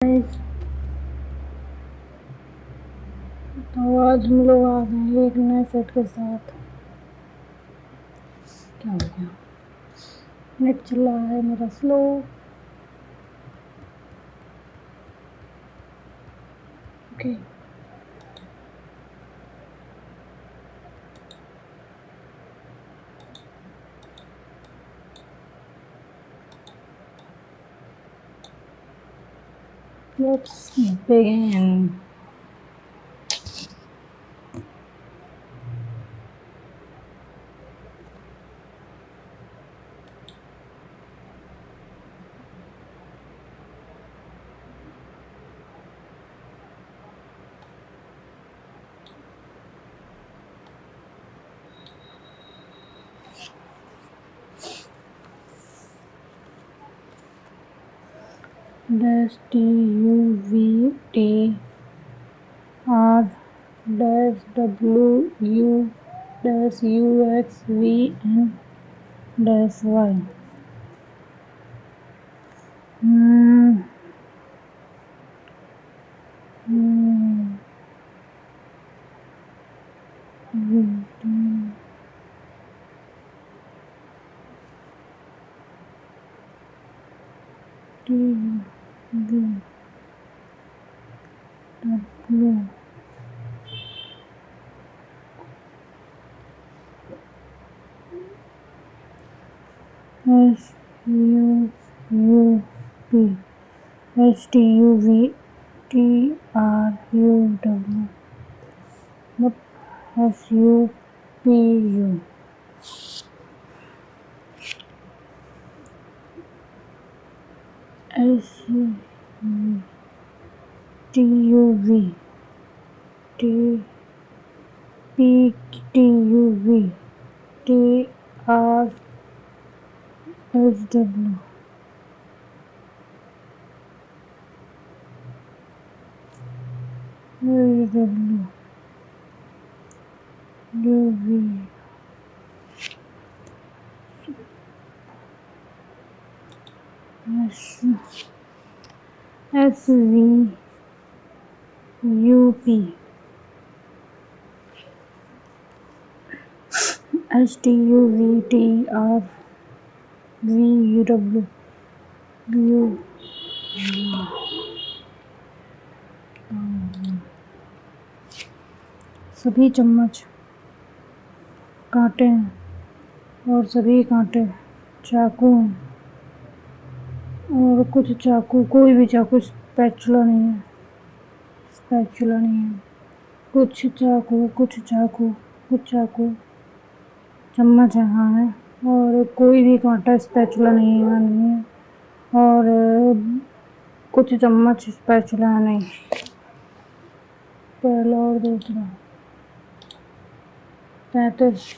Guys, तो आज हम लोग आ गए हैं एक नए सेट के साथ। क्या हो गया? नेट चल रहा है मेरा slow. Okay, let's begin. Dash T U V T R dash W U dash U X V N dash Y. T V W S U P H T U V T R U W S U P U S T U V T P T U V T R S W S W U V S V U P H T U V T R we U W you सभी चम्मच कांटे हैं और सभी कांटे चाकू हैं और कुछ चाकू, कोई भी चाकू स्पैचुला नहीं है, स्पैचुला नहीं है। कुछ चाकू चम्मच यहाँ है और कोई भी कांटा स्पैचुला नहीं है और कुछ चम्मच स्पैचुला नहीं। पहला और दूसरा 33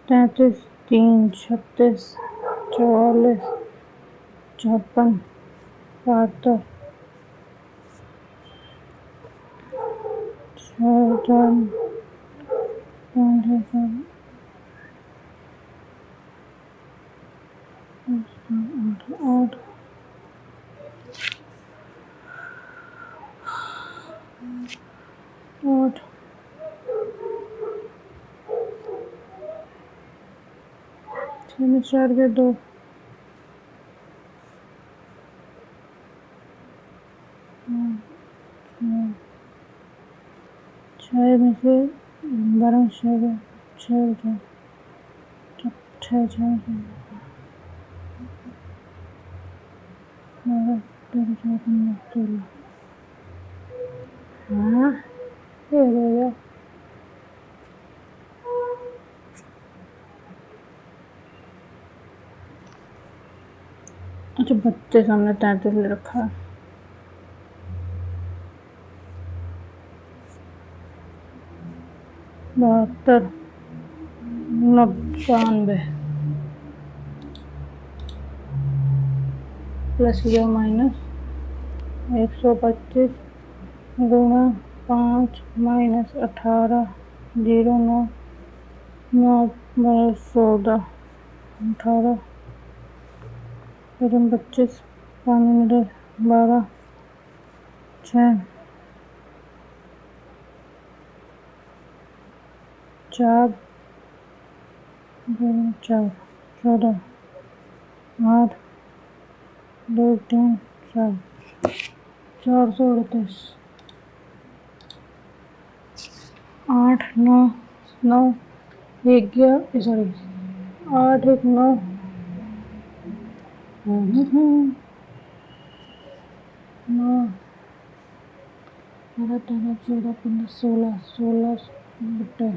33 3 36 44 54 72 6 5 8 8 6 में 4 के 2 6 में से 12 6 6 6 6 हाँ ये हो गया। अच्छा, बच्चे सामने 33 ले रखा है। 72 99 प्लस या माइनस 125 गुणा 5 माइनस 18 0 9 9 14 18 25 पानी में 12 6 4 2 4 14 8 2 3 4 438 8 9 9 एक गया सॉरी 8 1 9 9 12 13 14 15 16 16 बटे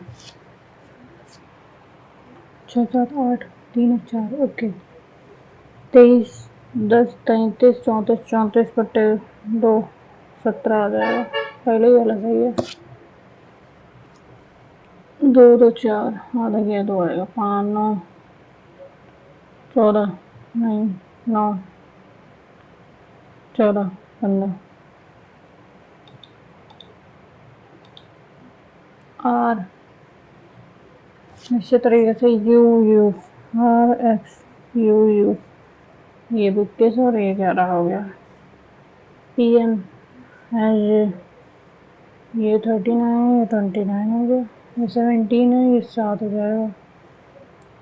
6 7 8 3 4 ओके 23 10 33 34 34 बटे 2 17 आ जाएगा पहले ही वाला सही है 2 2 4 आधा गया 2 आएगा 5 9 14 9 9 14 15 आर निश्चित तरीके से U U R X U U ये 21 और ये 11 हो गया पी एम एच ये 39 ये 29 हो गया ये 17 है ये 7 हो जाएगा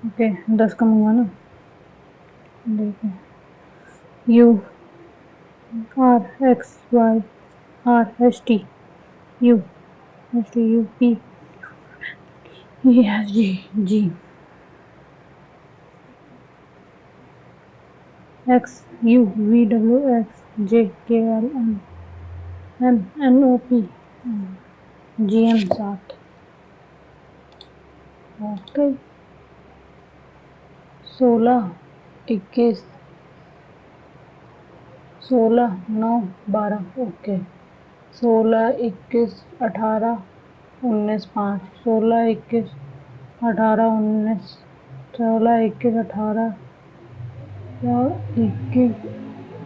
ओके 10 कम हुआ ना देखिए U R X Y R S T U S T U P E F G G X U V W X J K L M M N O P G M 7 okay 16 21 16 9 12 okay 16 21 18 19 5 16 21 18 19 16 21 18 और 21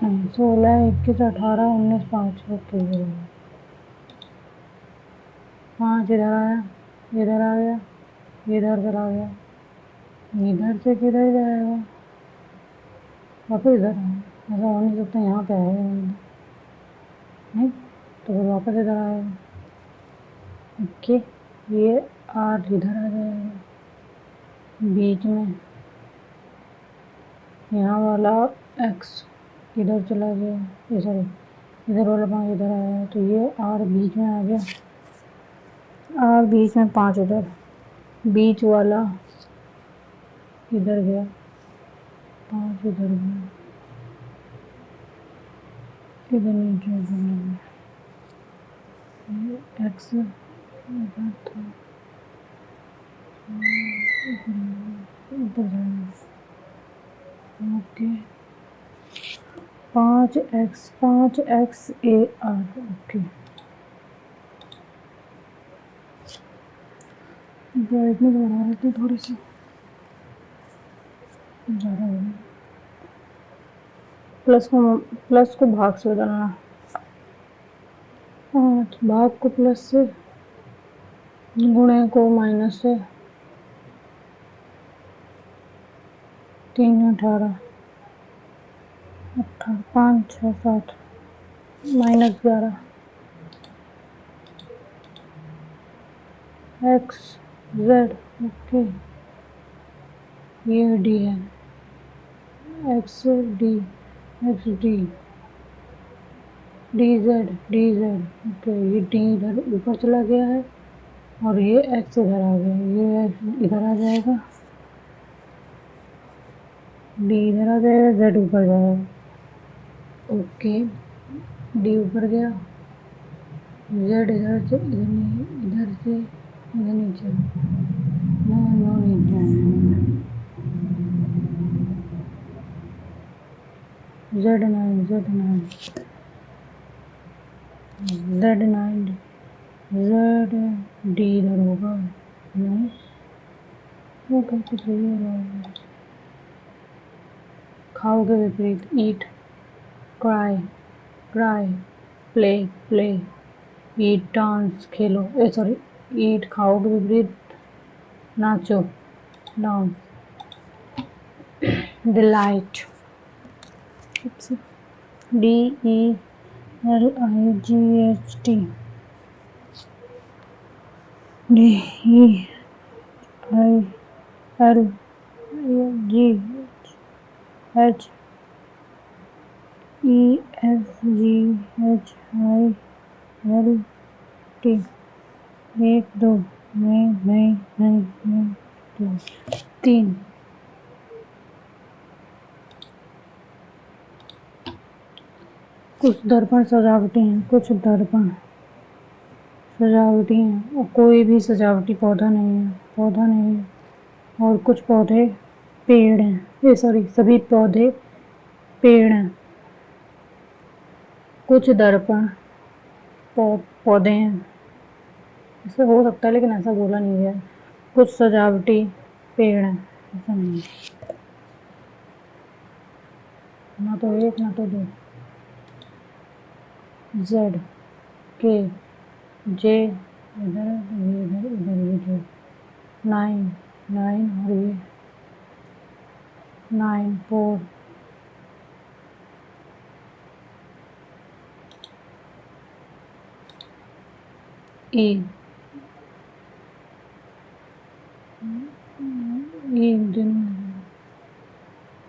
नहीं 16 21 18 19 5 okay 5 इधर आया इधर आ गया इधर चला गया इधर से किधर जाएगा वापस इधर आया ऐसा हो नहीं सकता यहाँ पे आएगा नहीं तो फिर वापस इधर आएगा ओके ये आर इधर आ जाएगा बीच में यहाँ वाला एक्स इधर चला गया ये सॉरी इधर वाला 5 इधर आया तो ये आर बीच में आ गया आर बीच में 5 उधर बीच वाला इधर गया 5 इधर गया इधर नीचे गया ये एक्स इधर था इधर जाएगा okay 5 x A R okay brightness बढ़ा देते थोड़ी सी ज़्यादा हो गई प्लस को भाग से बदलना 5 भाग को प्लस से गुणे को माइनस से 3 18 5 6 7 -11 एक्स जेड ओके ये डी है x D D Z okay ये डी इधर ऊपर चला गया है और ये एक्स इधर आ गया ये इधर आ जाएगा डी इधर आ जाएगा जेड ऊपर जाएगा ओके डी ऊपर गया जेड इधर से इधर नीचे नो नीचे जेड 9 जेड 9 डी इधर होगा नहीं वो कैसे सही होगा खाओ के विपरीत eat cry play eat dance खेलो सॉरी ईट खाओ के विपरीत नाचो dance delight DELIGHT, DELIGHT, ESGHILT, एक दो, नहीं, दो, तीन। कुछ दर्पण सजावटी हैं, कुछ दर्पण सजावटी हैं और कोई भी सजावटी पौधा नहीं है और कुछ पौधे पेड़ हैं। सभी पौधे पेड़ हैं। कुछ दर्पण पौधे हैं, ऐसा हो सकता है लेकिन ऐसा बोला नहीं गया। कुछ सजावटी पेड़ हैं, ऐसा नहीं है। ना तो एक ना तो दो। Z K J इधर भी J 9 और ये 9 4 E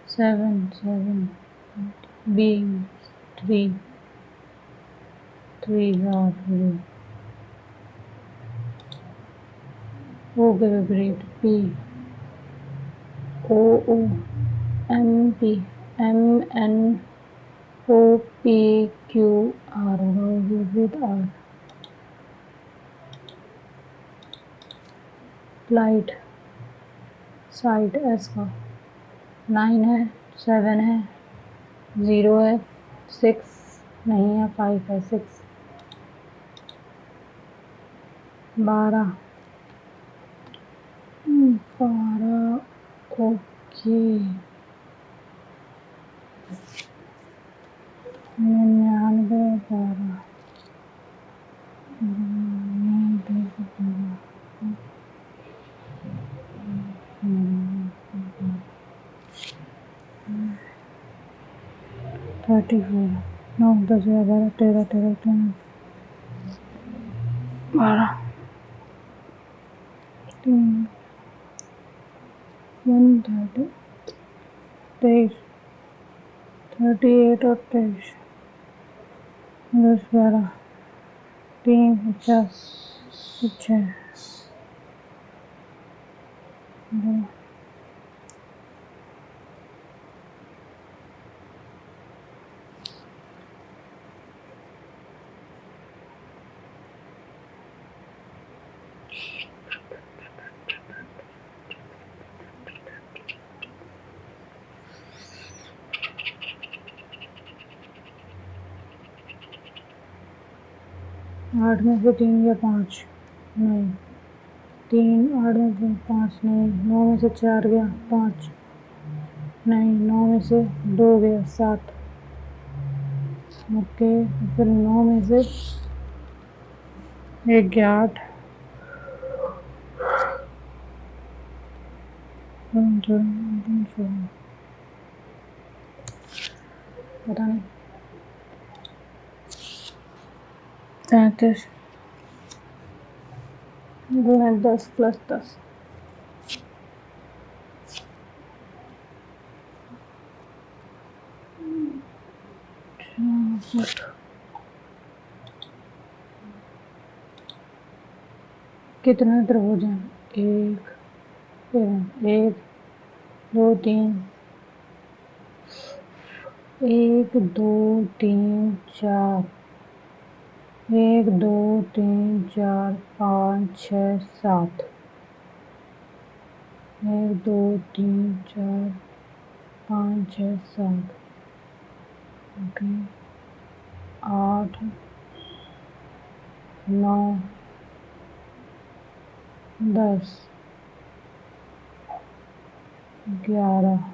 7 B 3 और O के विपरीत P O M N O P Q R विपरीत R। लाइट साइट S का 9 है, 7 है, 0 है, 6 नहीं है, 5 है, 6 12 ओके 99 12 34 9 10 11 13 13 12 3 130 23 38 और 23 10 12 3 50 6 2 8 में से 3 या 5 नहीं 3 8 में से 5 नहीं 9 में से 4 गया 5 नहीं 9 में से 2 गया 7 ओके फिर 9 में से 1 गया 8 पता नहीं 33 गुना 10 प्लस 10 कितने त्रिभुज हैं 1 2 3 1 2 3 4 1 2 3 4 5 6 7 1 2 3 4 5 6 7 ओके 8 9 10 11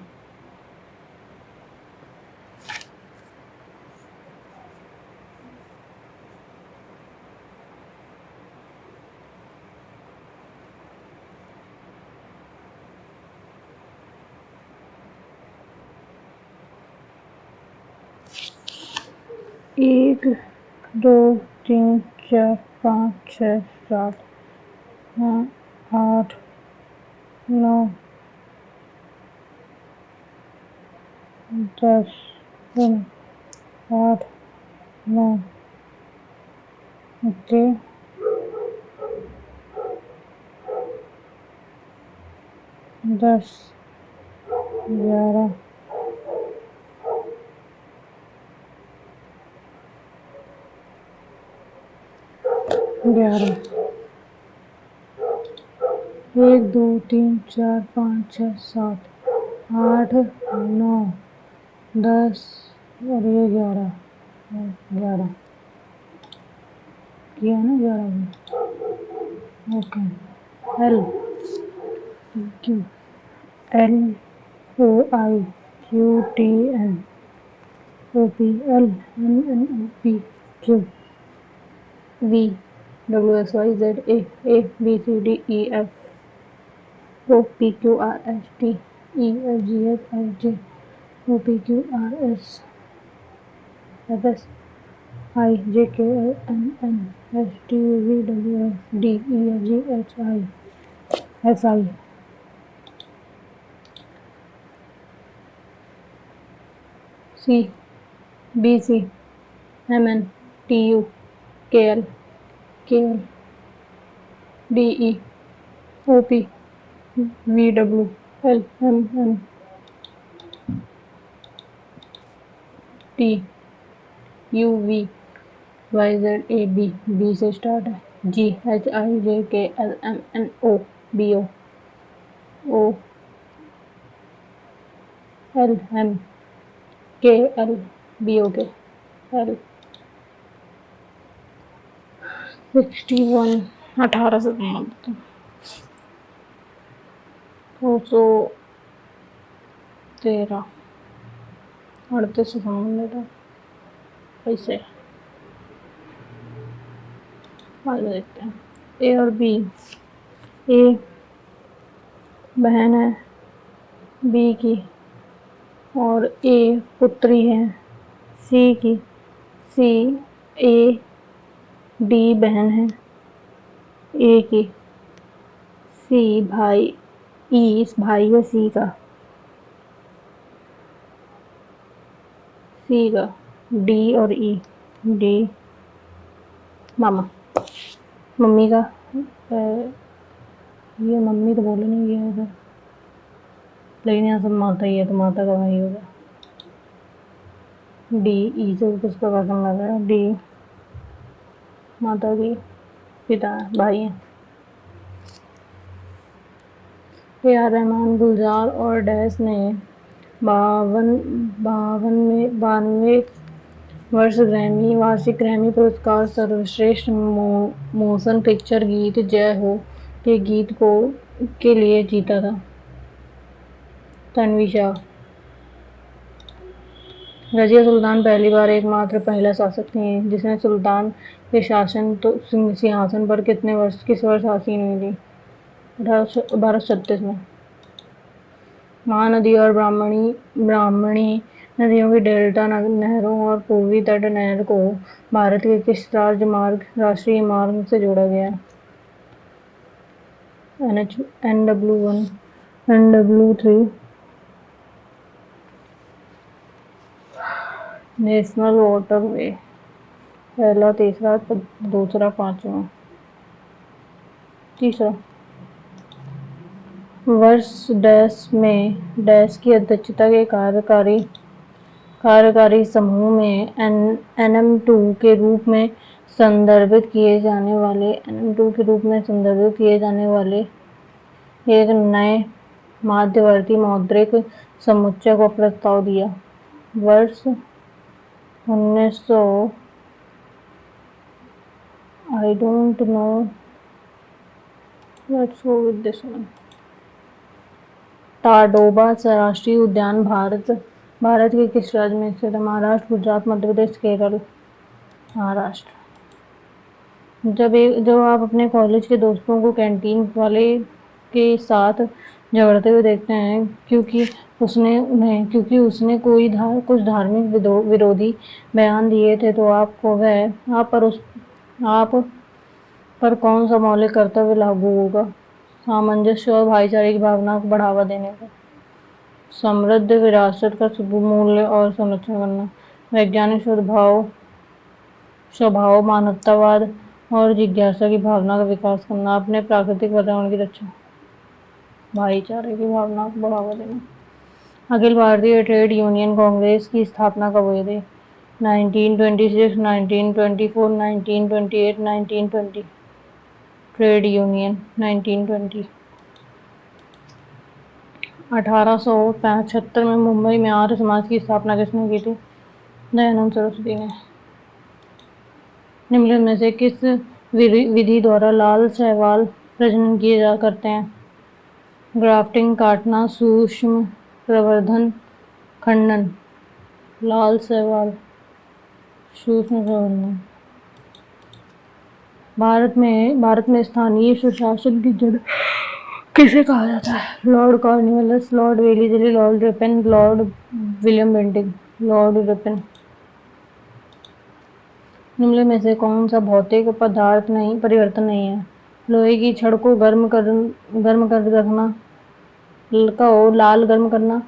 1 2 3 4 5 6 7 8 9 10 8 9 ओके 10 11 11 1 2 3 4 5 6 7 8 9 10 और ये 11 11 किया ना 11 भी okay L Q L O I Q T N O P L N N O P Q V W X Y Z A B C D E F O P Q R S T E F G H I J O P Q R S F S I J K L M N S T U V W X D E F G H I S I C B C M N T U K L D E O P V W L M N T U V Y Z A B B से start है G H I J K L M N O B O O L M K L B O K L 61 18 से 213 38 से संबंधित ऐसे आगे देखते हैं ए और बी ए बहन है बी की और ए पुत्री है सी की सी ए डी बहन है ए की सी भाई ई भाई है सी का डी और ई डी मामा मम्मी का ये मम्मी तो बोले नहीं ये होगा लेकिन यहाँ सब माता ही है तो माता का भाई होगा डी ई से कुछ तो पसंद लग रहा है डी माता की पिता भाई हैं ए आर रहमान गुलजार और डैश ने 92वें वार्षिक ग्रैमी पुरस्कार सर्वश्रेष्ठ मोशन पिक्चर गीत जय हो के गीत के लिए जीता था। तन्वी शाह रजिया सुल्तान पहली बार एकमात्र महिला शासक थी जिसने सुल्तान के सिंहासन पर किस वर्ष आसीन हुई थी 1236 में। महानदी और ब्राह्मणी नदियों की डेल्टा नहरों और पूर्वी तट नहर को भारत के किस राष्ट्रीय मार्ग से जोड़ा गया? NW1 NW3 नेशनल वाटरवे पहला तीसरा दूसरा पांचवा तीसरा वर्ष डैश में डैश की अध्यक्षता के कार्यकारी समूह में NM2 के रूप में संदर्भित किए जाने वाले एक नए मध्यवर्ती मौद्रिक समुच्चय को प्रस्ताव दिया। वर्ष 1900 I don't know, let's go with this one। Tadoba राष्ट्रीय उद्यान भारत के किस राज्य में स्थित है? महाराष्ट्र, गुजरात, मध्य प्रदेश, केरल। महाराष्ट्र। जब आप अपने कॉलेज के दोस्तों को कैंटीन वाले के साथ झगड़ते हुए देखते हैं क्योंकि उसने उन्हें क्योंकि उसने कुछ धार्मिक विरोधी बयान दिए थे, तो आप पर कौन सा मौलिक कर्तव्य लागू होगा? सामंजस्य और भाईचारे की भावना को बढ़ावा देने का, समृद्ध विरासत का मूल्य और संरक्षण करना, वैज्ञानिक स्वभाव, मानवतावाद और जिज्ञासा की भावना का विकास करना, अपने प्राकृतिक पर्यावरण की रक्षा, भाईचारे की भावना को बढ़ावा देना। अखिल भारतीय ट्रेड यूनियन कांग्रेस की स्थापना कब हुई थी? 1926, 1924, 1928, 1920। Trade union 1920। 1875 में मुंबई में आर्य समाज की स्थापना किसने की थी? दयानंद सरस्वती ने। निम्नलिखित में से किस विधि द्वारा लाल शैवाल प्रजनन किए जा करते हैं? ग्राफ्टिंग, काटना, सूक्ष्म प्रवर्धन, खंडन। लाल शैवाल, सूक्ष्म प्रवर्धन। भारत में स्थानीय सुशासन की जड़ किसे कहा जाता है? Lord Cornwallis, Lord Wellesley, Lord Ripon, Lord William Bentinck. Lord Ripon. निम्नलिखित में से कौन सा भौतिक परिवर्तन नहीं है? लोहे की छड़ को गर्म कर रखना, लाल गर्म करना,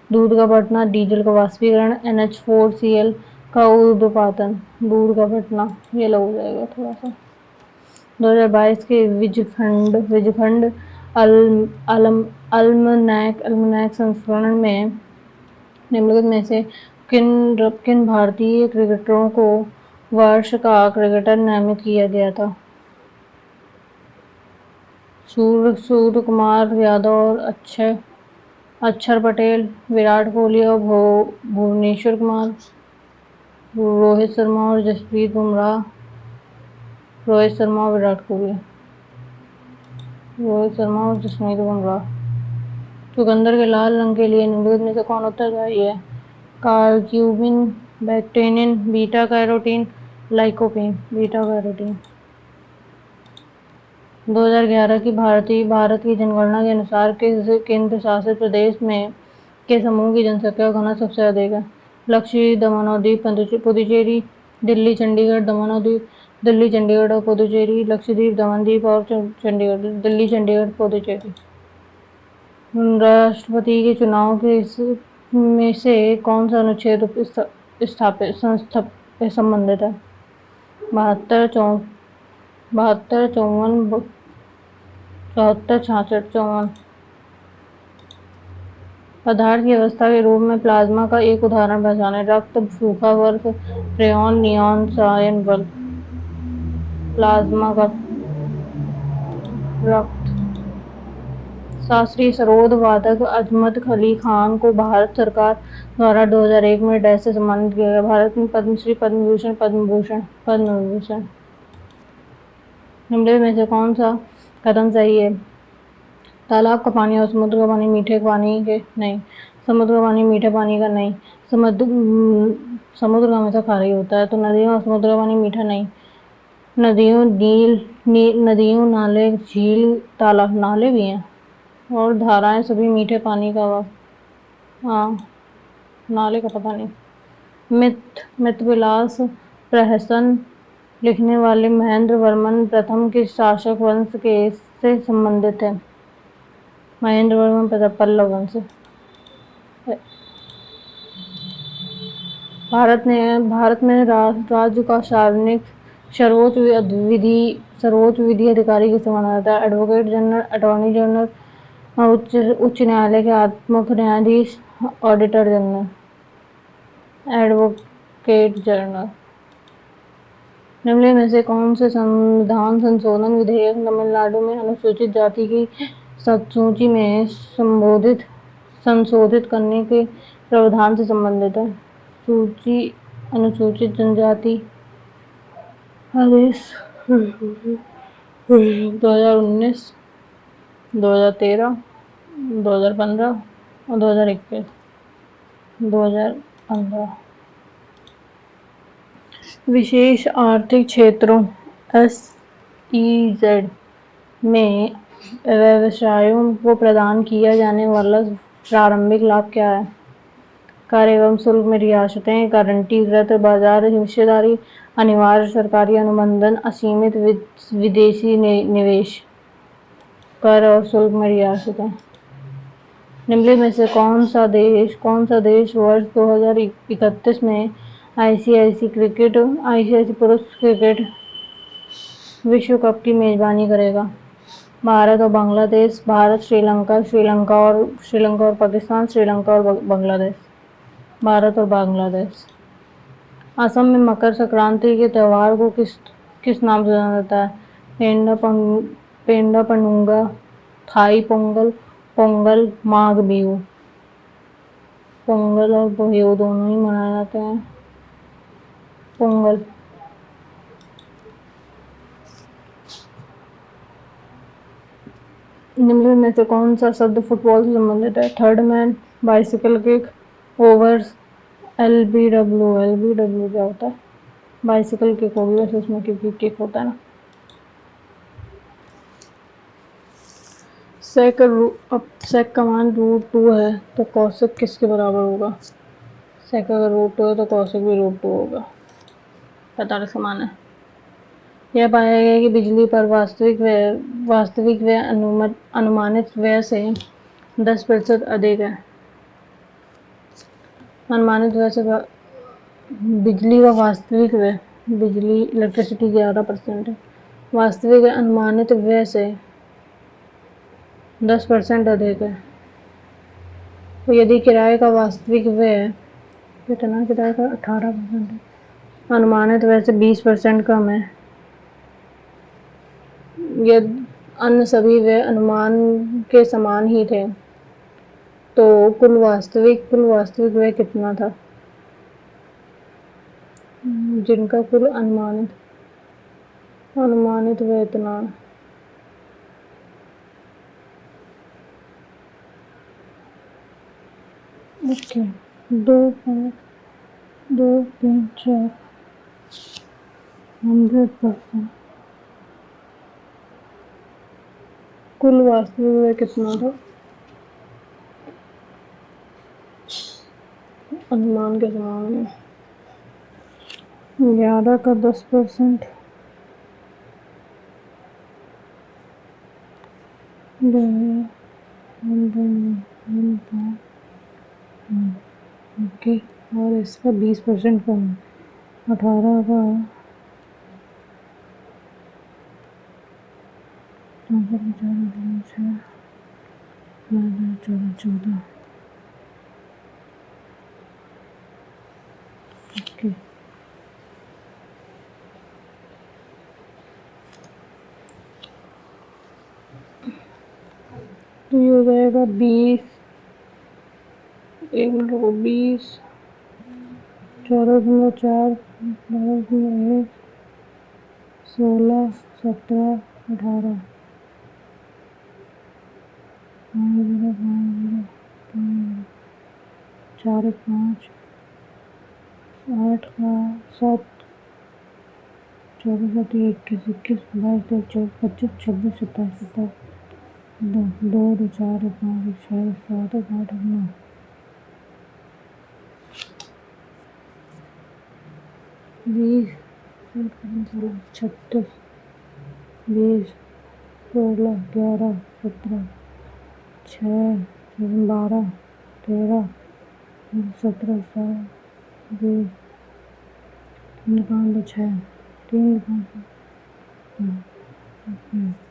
दूध का फटना, डीजल का वाष्पीकरण, NH4Cl का ऊर्ध्वपातन। दूध का फटना, ये लग जाएगा थोड़ा सा। 2022 के विजखंड अल्मनैक संस्करण में निम्नलिखित में से किन भारतीय क्रिकेटरों को वर्ष का क्रिकेटर नामित किया गया था? सूर्य कुमार यादव और अक्षर पटेल, विराट कोहली और भुवनेश्वर कुमार, रोहित शर्मा और जसप्रीत बुमराह। रोहित शर्मा और विराट कोहली। रोहित शर्मा और जसप्रीत बुमराह। चुकंदर के लाल रंग के लिए निम्नलिखित में से कौन उत्तरदायी है? कार्क्यूमिन, बैक्टीनिन, beta carotene, lycopene. Beta carotene. 2011 की भारत की जनगणना के अनुसार किस केंद्र शासित प्रदेश में के समूह की जनसंख्या का घनत्व सबसे अधिक है? लक्षद्वीप, दमन और दीप, पुदुचेरी, दिल्ली, चंडीगढ़, दमन और दीप, दिल्ली, चंडीगढ़ और पुदुचेरी, लक्षद्वीप, दमन द्वीप और चंडीगढ़, दिल्ली, चंडीगढ़, पुदुचेरी। राष्ट्रपति के चुनाव में से कौन सा अनुच्छेद संबंधित है? 72, 54, 74, 66, 54। पदार्थ की अवस्था के रूप में प्लाज्मा का एक उदाहरण पहचानें। रक्त, सूखा बर्फ, रेयॉन, नियॉन, सायन बल्ब। प्लाज्मा का रक्त। शास्त्रीय सरोद वादक अजमत अली खान को भारत सरकार द्वारा 2001 में डैश से सम्मानित किया गया? भारत में पद्मश्री, पद्म भूषण, पद्म विभूषण। निम्नलिखित में से कौन सा कथन सही है? तालाब का पानी और समुद्र का पानी मीठे पानी के नहीं। समुद्र का पानी मीठे पानी का नहीं। समुद्र का हमेशा खारा ही होता है, तो नदियों और समुद्र का पानी मीठा नहीं। नदियों, नाले, झील, तालाब, नाले भी हैं और धाराएं सभी मीठे पानी का हाँ, नाले का पता नहीं। मितविलास प्रहसन लिखने वाले महेंद्र वर्मन प्रथम किस शासक वंश से संबंधित है? महेंद्र वर्मन पल्लव वंश। भारत में राज्य का सर्वोच्च विधि अधिकारी किसे माना जाता है? एडवोकेट जनरल, अटॉर्नी जनरल, उच्च न्यायालय के मुख्य न्यायाधीश, ऑडिटर जनरल। Advocate general. निम्नलिखित में से कौन से संविधान संशोधन विधेयक तमिलनाडु में अनुसूचित जाति की सूची में संशोधित करने के प्रावधान से संबंधित है? अनुसूचित जनजाति आदेश 2019, 2013, 2015 और 2021। 2015। विशेष आर्थिक क्षेत्रों SEZ में व्यवसायों को प्रदान किया जाने वाला प्रारंभिक लाभ क्या है? कर एवं शुल्क में रियासतें, गारंटी, वृत्त बाजार हिस्सेदारी, अनिवार्य सरकारी अनुबंधन, असीमित विदेशी निवेश। कर और शुल्क में रियासतें। निम्नलिखित में से कौन सा देश वर्ष 2031 में आईसीआईसी पुरुष क्रिकेट विश्व कप की मेजबानी करेगा? भारत और बांग्लादेश, भारत, श्रीलंका और पाकिस्तान, श्रीलंका और बांग्लादेश। भारत और बांग्लादेश। असम में मकर संक्रांति के त्योहार को किस नाम से जाना जाता है? पेंडा पंडुंगा, थाई पोंगल, पोंगल, माघ बिहू। पोंगल और बिहू दोनों ही मनाए जाते हैं। पोंगल। निम्नलिखित में से कौन सा शब्द फुटबॉल से संबंधित है? Third man, bicycle kick, overs, LBW क्या होता है? बाइसिकल किक होगी वैसे उसमें, क्योंकि किक होता है ना। सेक का मान √2 है तो कौशिक किसके बराबर होगा? सेक अगर √2 है तो कौशिक भी √2 होगा। 45 का मान है। यह पाया गया कि बिजली पर वास्तविक व्यय अनुमानित व्यय से 10% अधिक है। अनुमानित व्यय से बिजली का वास्तविक व्यय, बिजली इलेक्ट्रिसिटी 11% है, वास्तविक अनुमानित व्यय से 10% अधिक है। तो यदि किराए का वास्तविक व्यय कितना, किराए का 18% है, अनुमानित व्यय से 20% कम है, यदि अन्य सभी व्यय अनुमान के समान ही थे, तो कुल वास्तविक व्यय कितना था? जिनका कुल अनुमानित व्यय इतना। ओके, 2, 5, 2, 3, 4, 100%। कुल वास्तविक व्यय कितना था अनुमान के समान में? 11 का 10%, ओके, और इसका 20% कम है, 18 का 14, ओके। तो ये हो जाएगा 20, 14.4, 12.1, 16, 17, 18, 4, 5, 8 का 7, 14, 21, 22, 24, 25, 26, 27, 2, 4, 5, 6, 7, 8, 9, 20, 36, 20, 16, 11, 17, 6, 12, 13, 17, 20, 6, 3,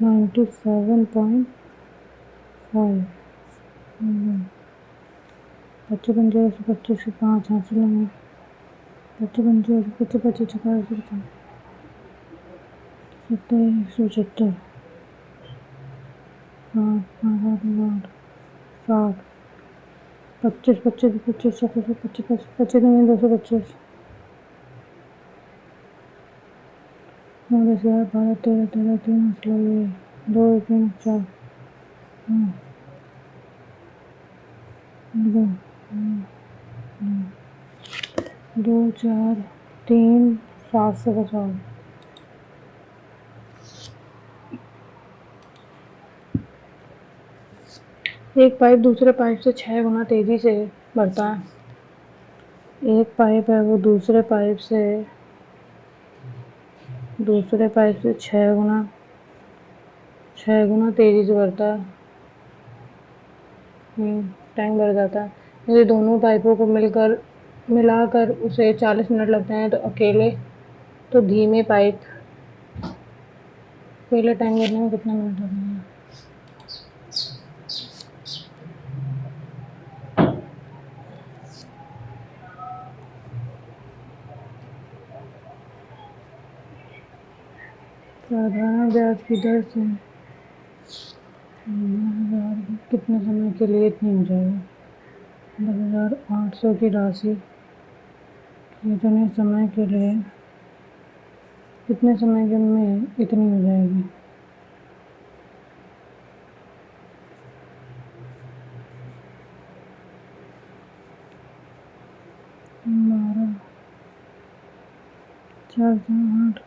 97.5, 55, 25 से 5 हासिल होंगे, 55, 25, 25, 27, 170, 5, 8, 7, 25, 25, 25, 25, 25, 225, 9, 10, 11, 12, 13, 13, 3 हासिल हो गए, 2, 3, 4, 2, 4, 3, 7 से 50। एक पाइप दूसरे पाइप से 6 गुना तेजी से बढ़ता है। एक पाइप है वो दूसरे पाइप से 6 गुना तेजी से बढ़ता है। टैंक भर जाता है। यदि दोनों पाइपों को मिलाकर उसे 40 मिनट लगते हैं तो अकेले टैंक भरने में कितने मिनट लगेंगे? साधारण ब्याज की दर से कितने समय के लिए इतनी हो जाएगी? 10,800 की राशि कितने समय में इतनी हो जाएगी? 12 4 8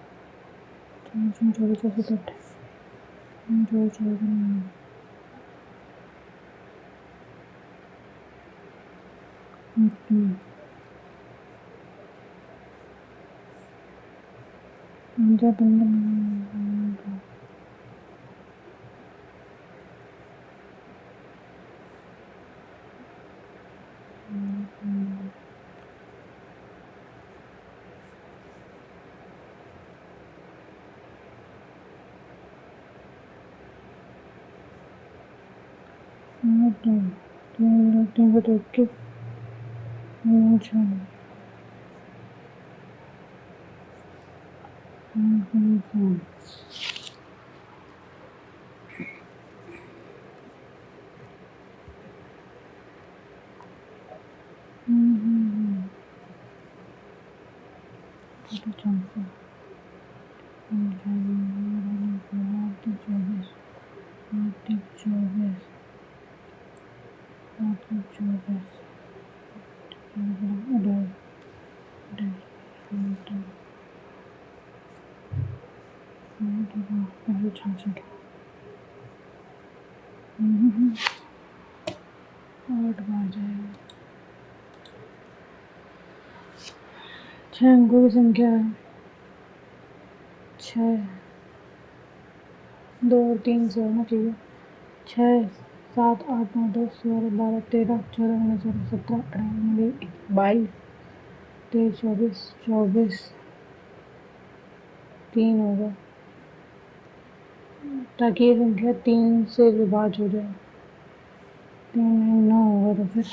24 6 अंकों की संख्या है। 6 2 और 3 से होना चाहिए। 6 7 8 9 10 11 12 13 14 15 16 17 18 19 22 23 24 3 होगा ताकि ये संख्या 3 से विभाज्य हो जाए। 3 9 होगा तो फिर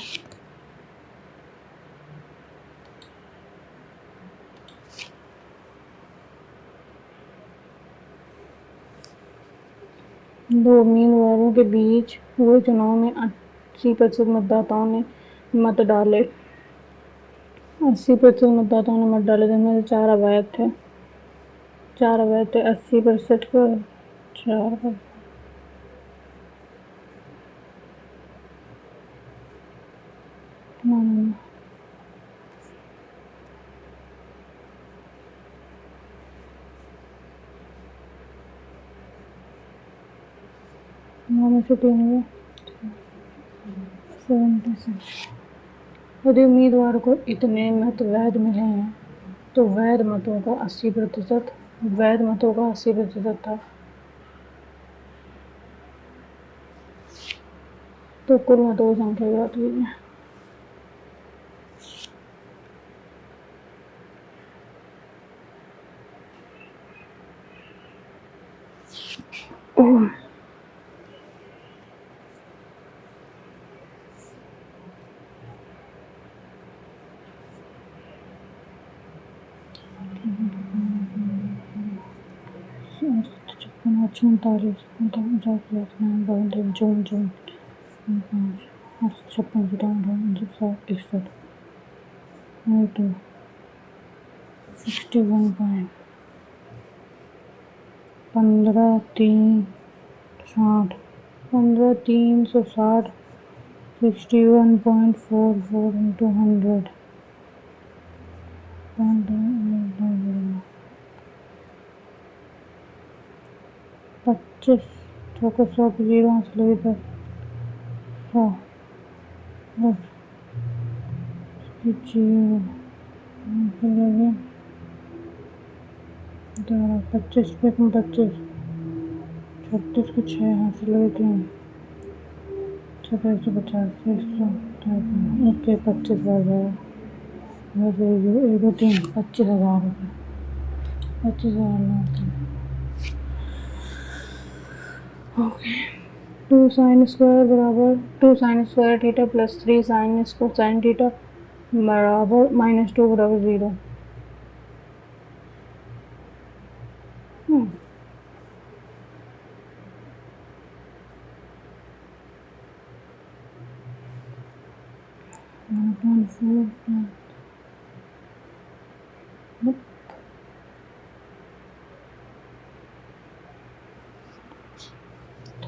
2 उम्मीदवारों के बीच हुए चुनाव में 80% मतदाताओं ने मत डाले। 80% मतदाताओं ने मत डाले जिनमें से 4 अवैध थे। 80% को 4 में से 3 हुए 76। यदि उम्मीदवार को इतने मत वैध मिले हैं तो वैध मतों का 80% था तो कुल मतों की संख्या ज्ञात कीजिए। पंद्रह तीन 360 61.44 into 100 25 100 की 0 लगी 10 जीरो लगे 25 पे 25 36 को 6 हासिल हुए 3 150 ओके 25 आ जाएगा बस एक 25,000 रुपये 25,000 ओके 2 साइन स्क्वायर बराबर 2 sine square theta plus 3 sine square sine theta बराबर -2 बराबर 0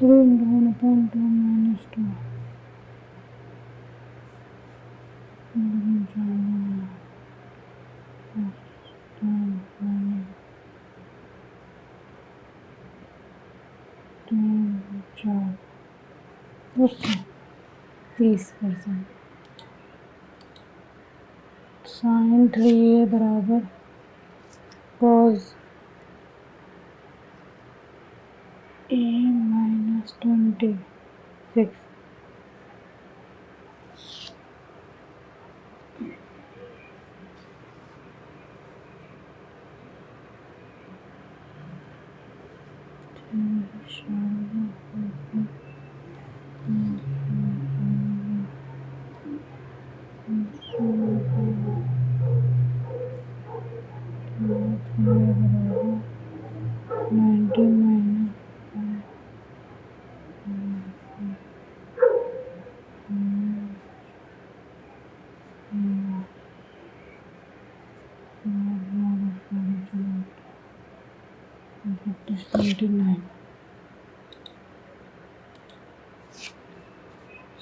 3 into 1/2 minus 2 okay 30% sign 3a बराबर cos a minus 26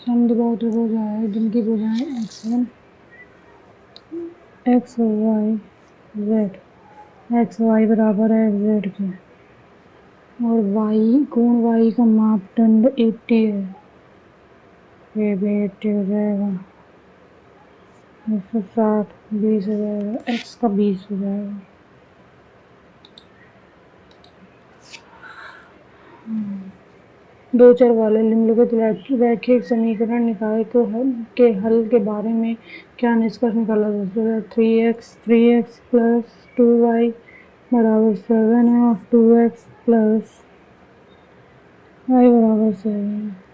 समद्विबाहु त्रिभुज है जिनकी भुजाएं x1 x y z X Y बराबर है z के और y कोण y का मापदंड 80 है ये भी 80 हो जाएगा 160 20 हो जाएगा x का 20 हो जाएगा दो चर वाले निम्नलिखित रैखिक समीकरण निकाय के हल के बारे में क्या निष्कर्ष निकाला जा सकता है 3x प्लस 2y बराबर 7 है और 2x प्लस y बराबर 7 है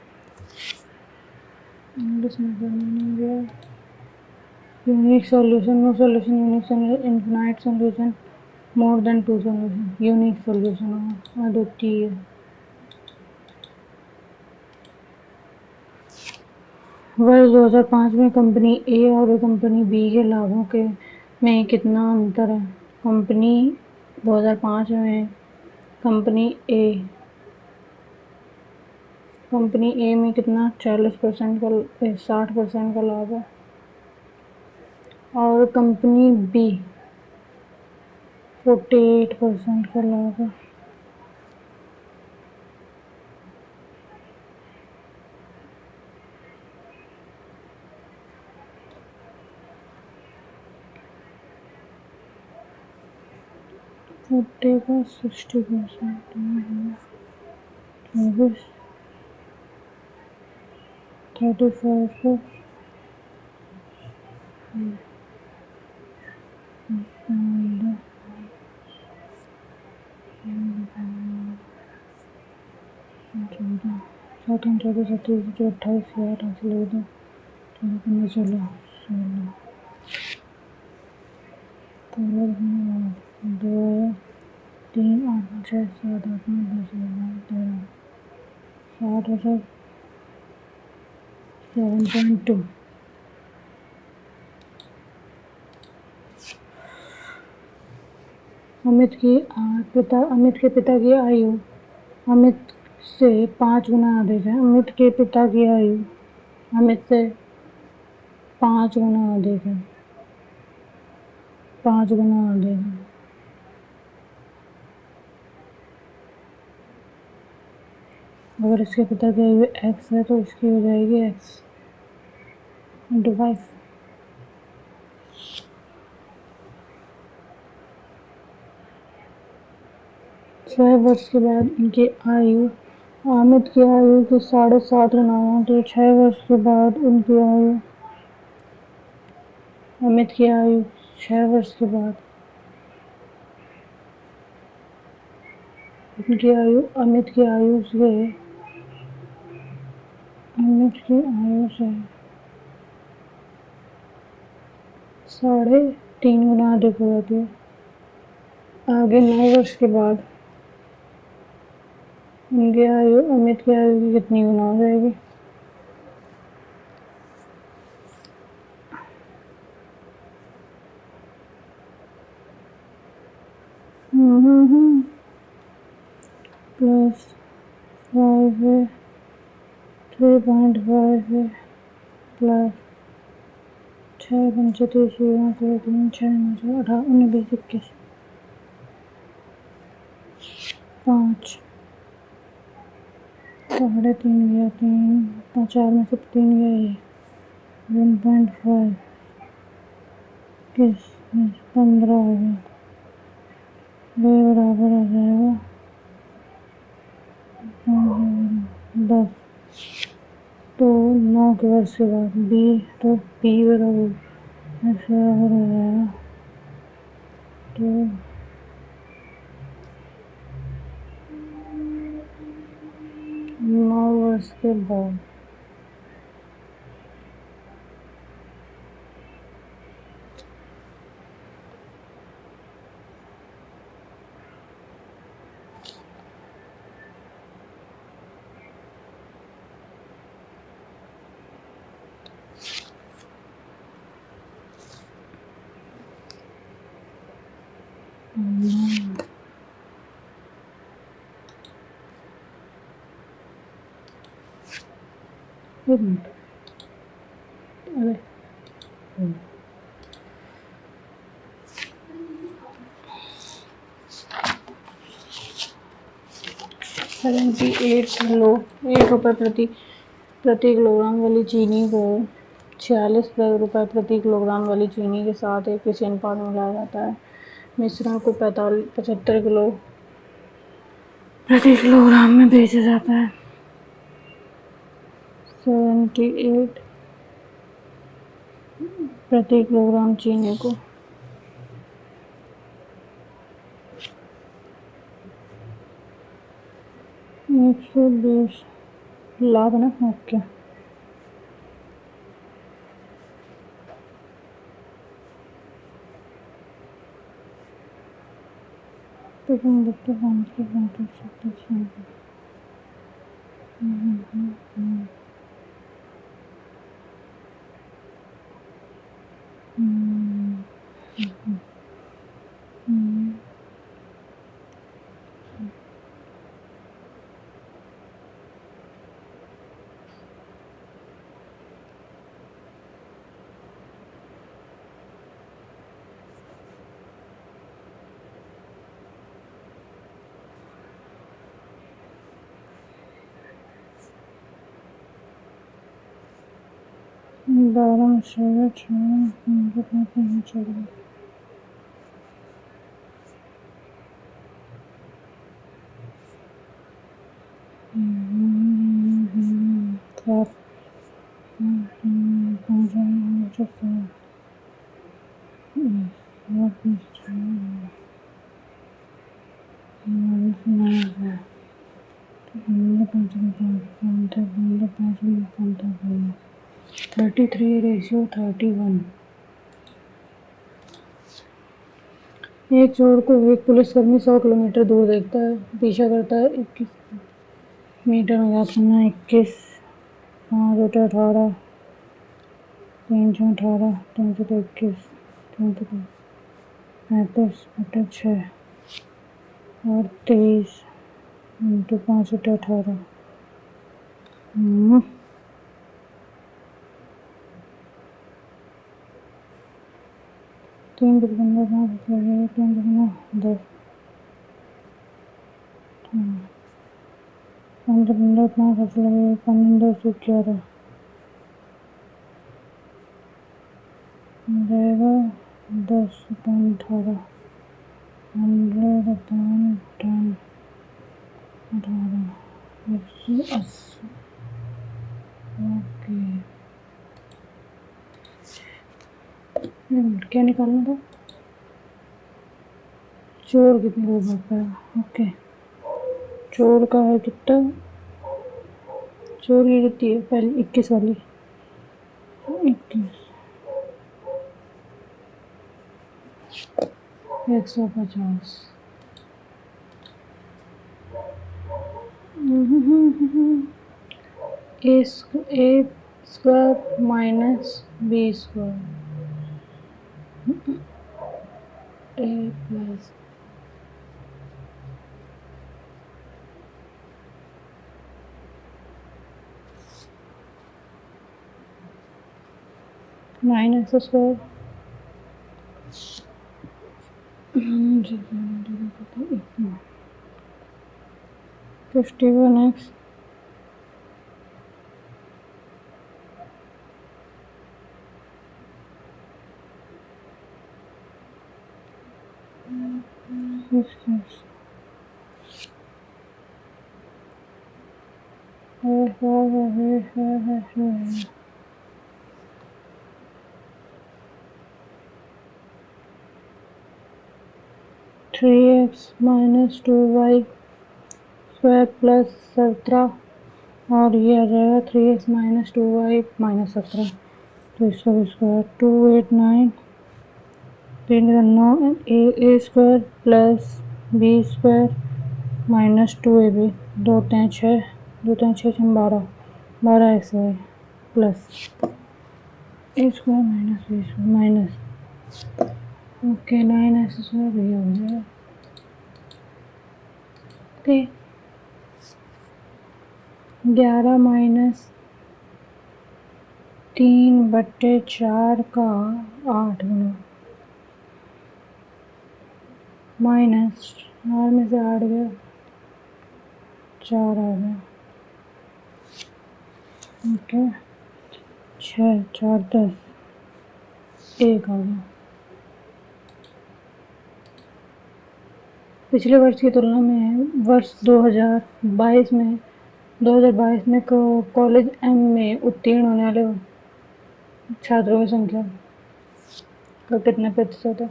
इंग्लिश में नहीं गया unique solution no solution unique solution infinite solution more than 2 solution unique solution अद्वितीय वर्ष 2005 में कंपनी ए और कंपनी बी के लाभों में कितना अंतर है कंपनी 2005 में कंपनी ए में कितना 40% का 60% का लाभ है और कंपनी बी 48% का लाभ है फोर्टी का 60% 35 का 28 हासिल हो गया 16 दो 3 8 6 7 8 9 10 11 13 7.2 अमित के पिता की आयु अमित से 5 गुना अधिक है अमित के पिता की आयु अमित से 5 गुना अधिक है 5 गुना अधिक है अगर इसके पिता की आयु x है तो इसकी हो जाएगी x इंटू 5। 6 वर्ष के बाद इनकी आयु हामिद की आयु के 7.5 गुना है, तो 6 वर्ष के बाद उनकी आयु हामिद की आयु 6 वर्ष के बाद उनकी आयु अमित की आयु से 3.5 गुना अधिक हो जाती है। आगे 9 वर्ष के बाद उनकी आयु अमित की आयु की कितनी गुना हो जाएगी? प्लस 5 है, 3.5 है, प्लस 6 पंचे 30, 3 6 9 18 19 20 21 5 3.5 गया 3 4 में से 3 गया ये 1.5 किस 15 हो गया, ये बराबर आ जाएगा 10। तो 9 के वर्ष के बाद b तो p बराबर ऐसे बराबर हो जाएगा तो 9 वर्ष के बाद एक मिनट, अरे 78 किलो 1 रुपये प्रति किलोग्राम वाली चीनी को 46 रुपये प्रति किलोग्राम वाली चीनी के साथ एक कृषि अनुपात में मिलाया जाता है। मिश्रण को 75 किलो प्रति किलोग्राम में बेचा जाता है। 78 प्रति किलोग्राम चीनी को 120 लाभ ना। ओके, तो हम देखते हैं कि बारह छः चलिए (33:31) एक चोर को एक पुलिसकर्मी 100 किलोमीटर दूर देखता है, पीछा करता है। 21 मीटर में याद करना 21 5 बटा 18 3 6 18 3 से 21 3 से 35 बटा 6 और 23 इंटू 5 बटा 18 3 बटा 15 5 3 बटा 10 पंद्रह पंद्रह पाँच खर्च लगे 1511 जाएगा 10/18 100/10 18 180 ओके। क्या निकालना था? चोर कितने को भागता है? ओके, चोर का है कितना? चोर की कितनी है? पहले 21 वाली 21 150 A square minus B square A plus minus square 51x three X minus 2y square plus 17 और ये आ जाएगा 3x माइनस 2y माइनस 17 तो इसका भी square 289 3 A square plus B square minus 2ab 2 3 6 2 3 6 12 12x Y plus A square minus B square minus okay 9x square ये हो जाएगा। Okay 11 minus 3/4 का 8 गुना माइनस 4 में से 8 गया 4 आ गया ओके 6 4 10 1 आ गया। पिछले वर्ष की तुलना में वर्ष 2022 में कॉलेज एम में उत्तीर्ण होने वाले छात्रों की संख्या का कितना प्रतिशत है?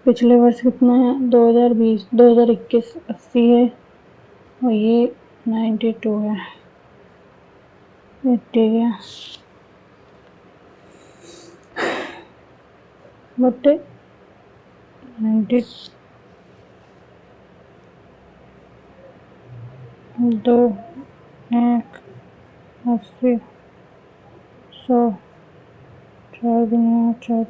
पिछले वर्ष कितना है? 2021 80 है और ये 92 है 80 है बटे 92 1 80 100 4 गुना 4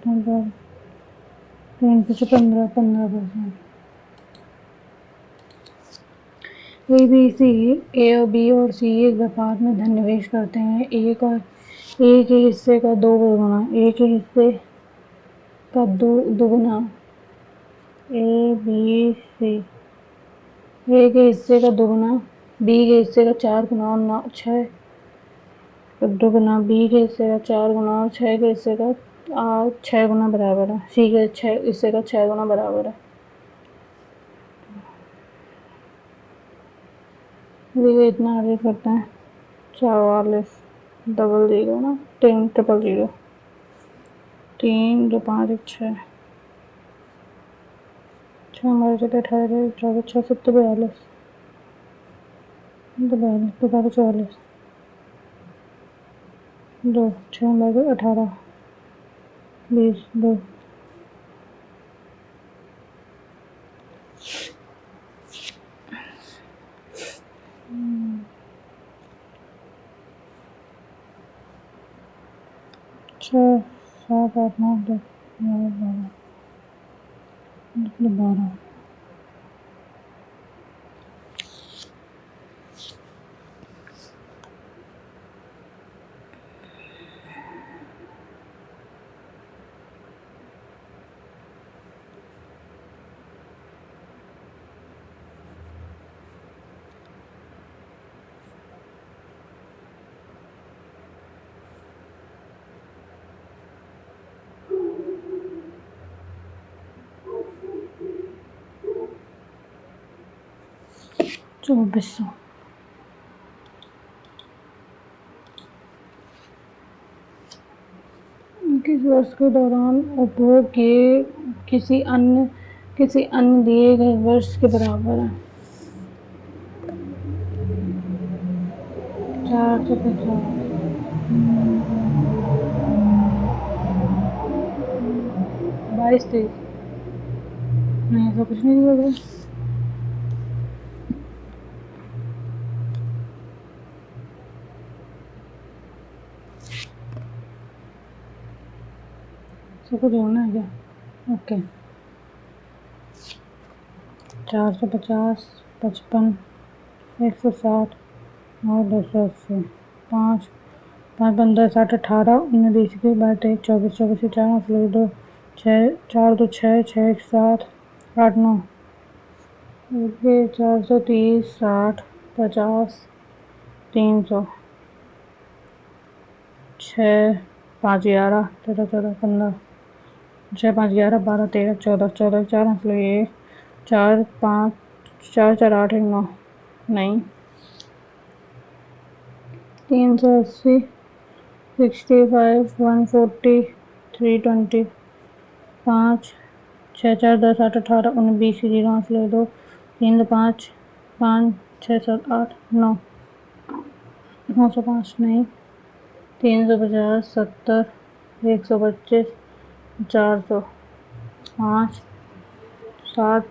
3 पीछे 15% ए और बी और सी एक व्यापार में धन निवेश करते हैं। ए के हिस्से का 2 गुना ए के हिस्से का दुगुना ए बी सी ए के हिस्से का दुगुना बी के हिस्से का 4 गुना और 6 दुगुना बी के हिस्से का 4 गुना और 6 के हिस्से का 6 गुना बराबर है। सी के हिस्से का 6 गुना बराबर है। देखिए इतना आगे करते हैं 44 डबल 0 ना 10 ट्रिपल 0 3 2 5 1 6 हमारे 18 14 6 7 42 44 2 6 18 20 2 6 7 8 9 10 11 12 12 2400। किस वर्ष के दौरान उपभोग किए किसी अन्य दिए गए वर्ष के बराबर है। 450। 22-23 नहीं, ऐसा कुछ नहीं दिया गया। सबको जोड़ना है क्या? ओके। 450, 55, 160 और 280। 5 5 15 60 18 19 20 22 24 24 4 2 6 4 2 6 6 1 7 8 9 430 60 50 300 6 5 11 13 14 15 6 5 11 12 13 14 14 4 4 5 4 4 8 1 9 नहीं 380 65 140 320 5 6 4 10 8 18 19 20 0 2 3 5 5 6 7 8 9 905 नहीं 350 70 125 400 5 7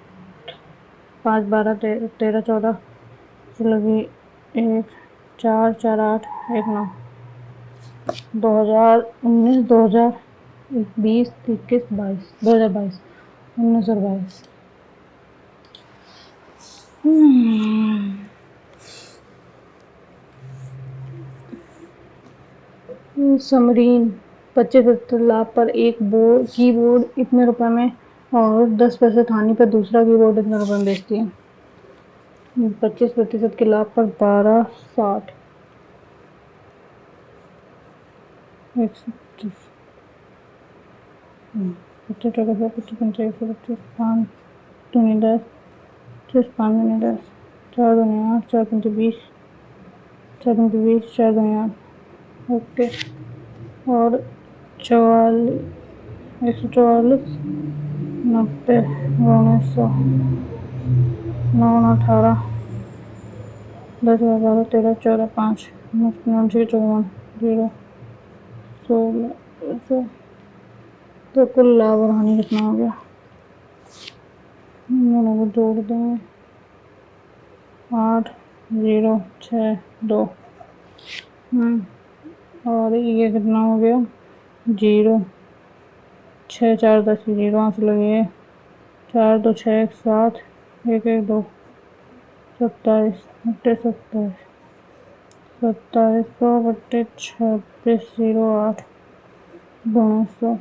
5 12 13 14 1 4 4 8 1 9 2019 2020 21 22 2022 19 और 22। समरीन 25% लाभ पर एक कीबोर्ड इतने रुपए में और 10 पैसे थानी पर दूसरा कीबोर्ड इतने रुपए में बेचती है। 25% के लाभ पर 1260 125 25 25 25 5 दूनी 10 25 5 दूनी 10 4 दूनी 8 4 पंचे 20 4 पंचे 20 4 दूनी 8 ओके। और 144 90 1900 9 18 10 12 13 14 5 9 54 0 16 तो कुल लाभ और हानि कितना हो गया? दोनों को जोड़ दें 8 0 6 2 और ये कितना हो गया 0 6 4 10 0 हासिल लगे 4 2 6 1 7 1 1 2 27 27 27 बट्टे 26 0 8 200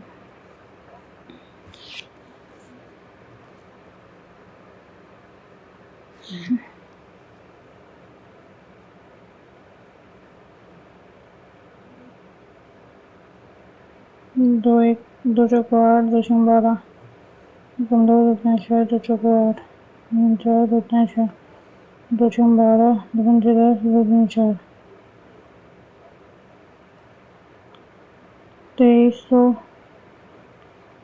2 1 2 चौको 8 2 छः 12 15 2 6 2 चौको 8 4 2 6 2 छः 12 2 पंचे 10 2 दूनी 4 2300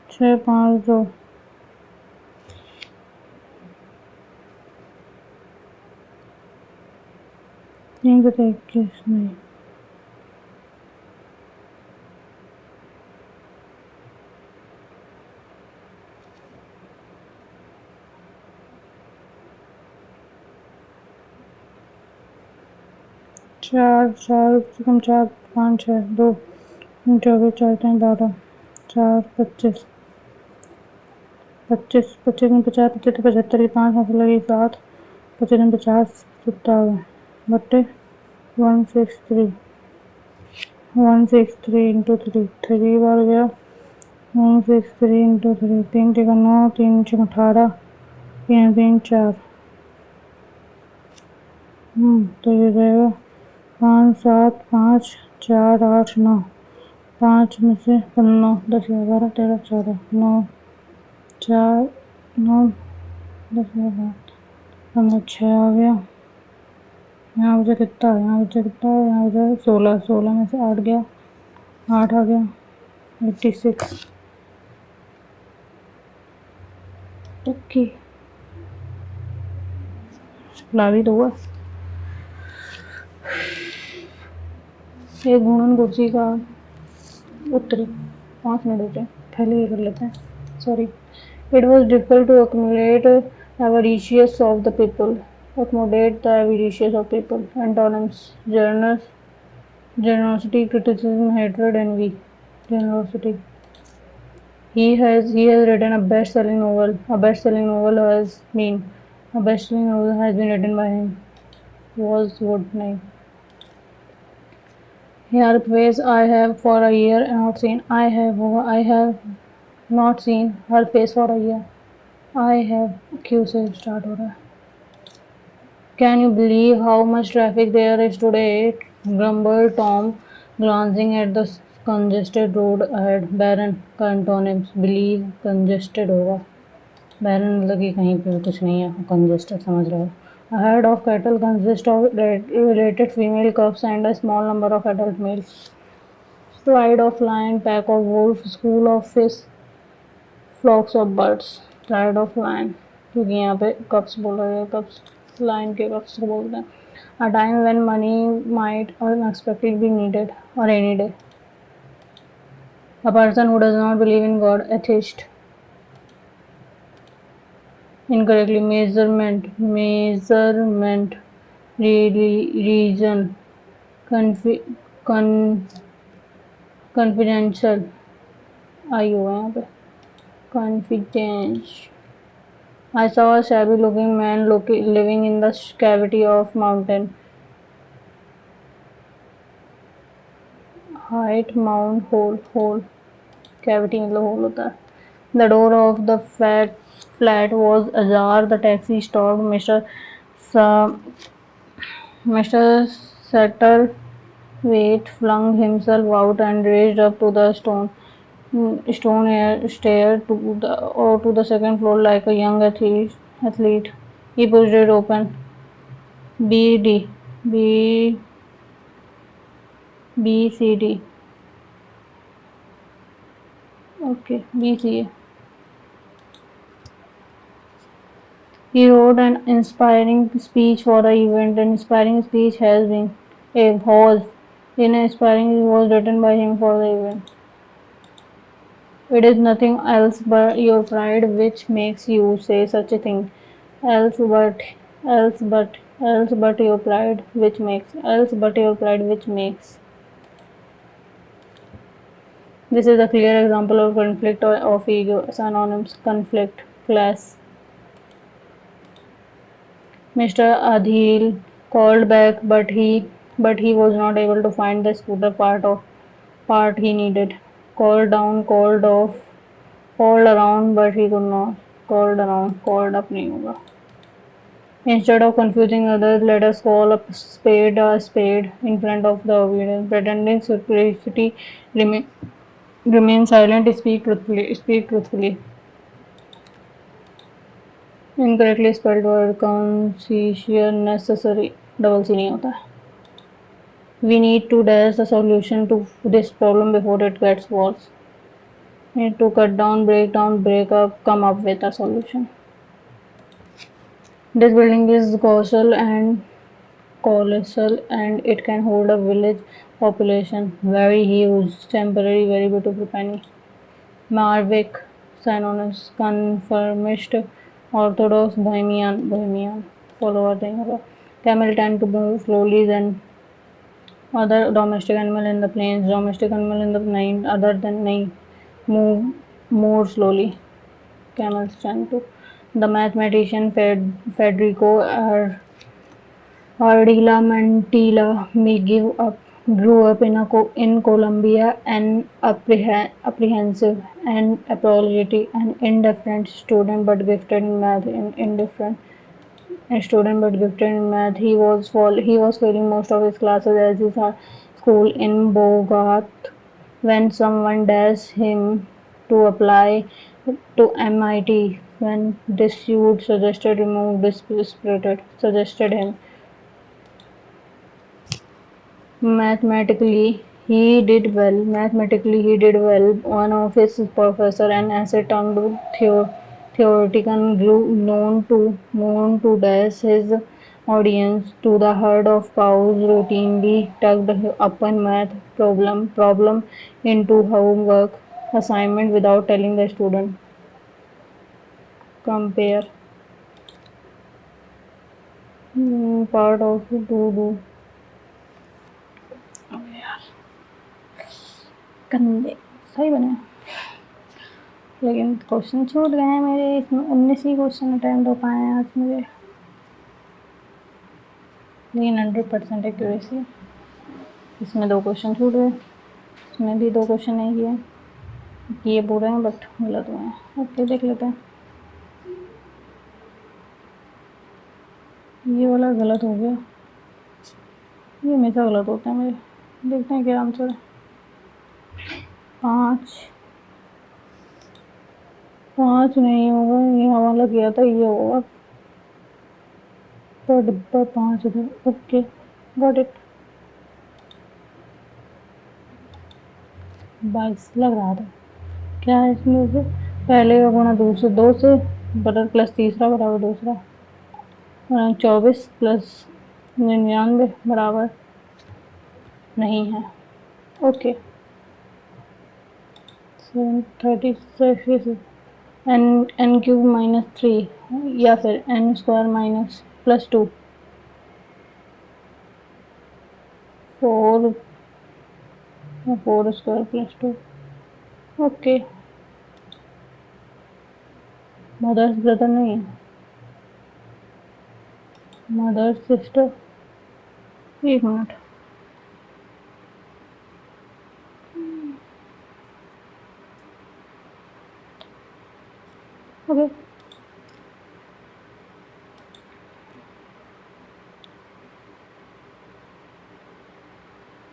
6 5 2 321 नहीं 4 4 कम 4 5 6 2 24 4 3 12 4 25 25 25 में 50 25 75 5 हासिल लगी 7 25 में 50 57 बट्टे 163 163 इंटू 3 3 बार गया 163 इंटू 3 3 टिका 9 3 6 18 3 3 4 तो ये रहेगा 5 7 5 4 8 9 5 में से 9 10 11 13 14 9 4 9 10 11 15 6 आ गया यहाँ बचा कितना, यहाँ बचा कितना, यहाँ बचा 16, 16 में से 8 गया, 8 आ गया 86। ओके, ला भी दूंगा। एक गुणन कुर्सी का उत्तरी 5 मिनट होते हैं, पहले ये कर लेते हैं। Sorry, it was difficult to accommodate avaricious of the people, accommodate the avaricious of people. Antonyms: generosity, criticism, hatred, envy. Generosity. He has written a best-selling novel. A best-selling novel has been written by him. Was what name? Her face I have for a year not seen. I have not seen her face for a year. I have Q से start हो रहा है. Can you believe how much traffic there is today? Grumbled Tom, glancing at the congested road ahead. Barren का antonyms: believe, congested होगा. Barren मतलब कि कहीं पे कुछ नहीं है, congested समझ रहे हो. A herd of cattle consists of related female cubs and a small number of adult males. Pride of lion, pack of wolves, school of fish, flocks of birds. Pride of lion, क्योंकि यहाँ पे cubs बोल रहे हैं, cubs lion के cubs को बोलते हैं. A time when money might unexpectedly be needed, or any day. A person who does not believe in God, atheist. Incorrectly, measurement, reason, confidential. आई हुआ है यहाँ पे. Confidence. I saw a shabby looking man living in the cavity of mountain. Height, mount, hole. Cavity मतलब hole होता है. The door of the flat was ajar. The taxi stopped. Mr. Satterthwaite flung himself out and raced up to the stone stair to the second floor like a young athlete. He pushed it open. B C D. Okay, B C A. He wrote an inspiring speech for the event. An inspiring speech was written by him for the event. It is nothing else but your pride which makes you say such a thing. Else but your pride which makes. This is a clear example of conflict of ego. Synonyms: conflict, class. Mr. Adhil called back, but he was not able to find the scooter part he needed. Called down, called off, called around, but he could not. Called around, called up नहीं होगा. Instead of confusing others, let us call a spade in front of the obedience. Pretending superiority, remain silent, speak truthfully. Incorrectly spelled word necessary, double C नहीं होता है. We need to dash the solution to this problem before it gets worse. Need to cut down, break up, come up with a solution. This building is colossal and it can hold a village population. Very huge, temporary, very beautiful penny. Marvick, synonyms: conformist, orthodox, bohemian. Follower नहीं होगा. Camel tend to move slowly than other domestic animal in the plains. Domestic animal in the plains other than नहीं move more slowly. Camels tend to. The mathematician Federico Ardila Mantilla grew up in Colombia, an apprehensive and apologetic and indifferent student, but gifted in math. He was failing most of his classes as his school in Bogota. When someone dared him to apply to MIT, suggested him Mathematically, he did well. Mathematically, he did well. One of his professor, an acid-tongued theoretician, known to dash his audience to the herd of cows, routinely tucked upon math problem into homework assignment without telling the student. Compare part of do कंधे सही बने लेकिन question छूट गए हैं मेरे इसमें 19 ही question attempt हो पाए हैं आज मुझे लेकिन 100% एक्यूरेसी इसमें 2 क्वेश्चन छूट गए इसमें भी 2 क्वेश्चन नहीं किए पूरे हैं बट गलत हुए हैं ओके देख लेते हैं ये वाला गलत हो गया ये हमेशा गलत होता है मेरे देखते हैं क्या आंसर है 5 नहीं होगा ये वाला किया था ये होगा तो डिब्बा 5 इधर ओके गॉट इट 22 लग रहा था क्या है इसमें से पहले का गुणा 2 से बटर प्लस तीसरा बराबर दूसरा 24 प्लस 99 बराबर नहीं है ओके 36 n क्यूब माइनस 3 या फिर n square minus plus 2 4 square plus 2 okay mother's brother नहीं है mother's sister 1 minute okay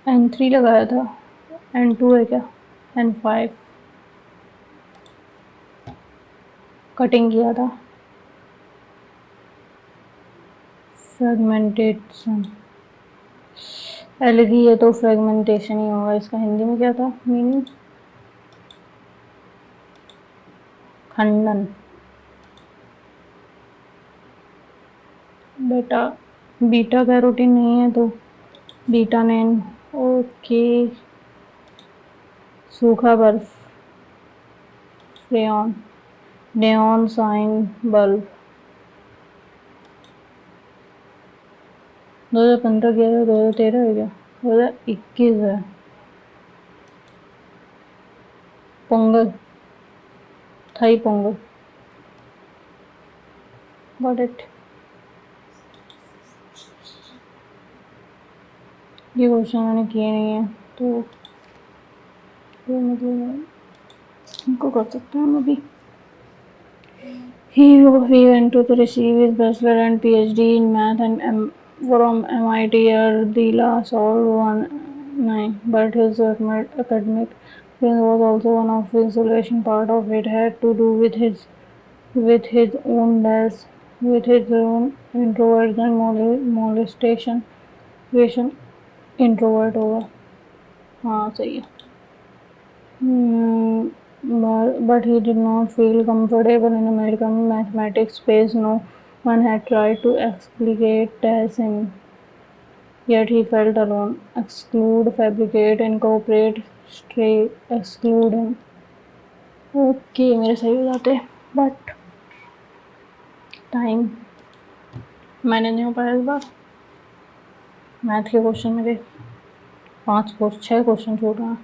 n3 लगाया था n2 है क्या n5 कटिंग किया था फ्रेगमेंटेशन एलगी है तो फ्रेगमेंटेशन ही होगा इसका हिंदी में क्या था मीनिंग खंडन बीटा कैरोटीन नहीं है तो बीटा नैन ओके सूखा बर्फ फ्रेयॉन नेऑन साइन बल्ब 2015 किया था 2013 है क्या 2021 है पोंगल थाई पोंगल गॉट इट ये क्वेश्चन मैंने किए नहीं है तो मतलब इनको कर सकते हैं हम अभी He went to receive his bachelor and PhD in math and from MIT Ardila solved 1-9, but his academic experience was also one of his solution. Part of it had to do with his own dash, with his own introversion molestation. Introvert होगा हाँ सही है but he did not feel comfortable in American mathematics space. No one had tried to explicate as him. Yet he felt alone. Exclude, fabricate, incorporate, stray, exclude him. Okay मेरे सही हो जाते but time मैंने नहीं हो पाया इस बार math के क्वेश्चन मेरे 6 क्वेश्चन छूट रहे हैं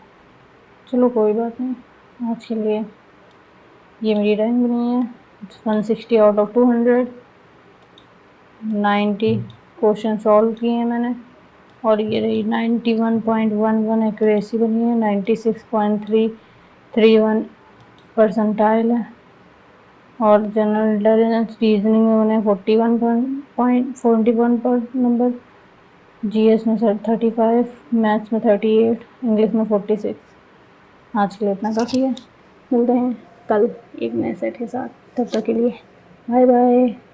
चलो कोई बात नहीं आज के लिए ये मेरी रैंक बनी है 160 आउट ऑफ 200 90 क्वेश्चन सॉल्व किए हैं मैंने और ये रही 91.11 एक्यूरेसी बनी है 96.331 परसेंटाइल है और जनरल इंटेलिजेंस रीजनिंग में मैंने 41 पर नंबर जीएस में 35 मैथ्स में 38 इंग्लिश में 46 आज के लिए इतना काफ़ी है मिलते हैं कल एक नए सेट के साथ तब तक के लिए बाय बाय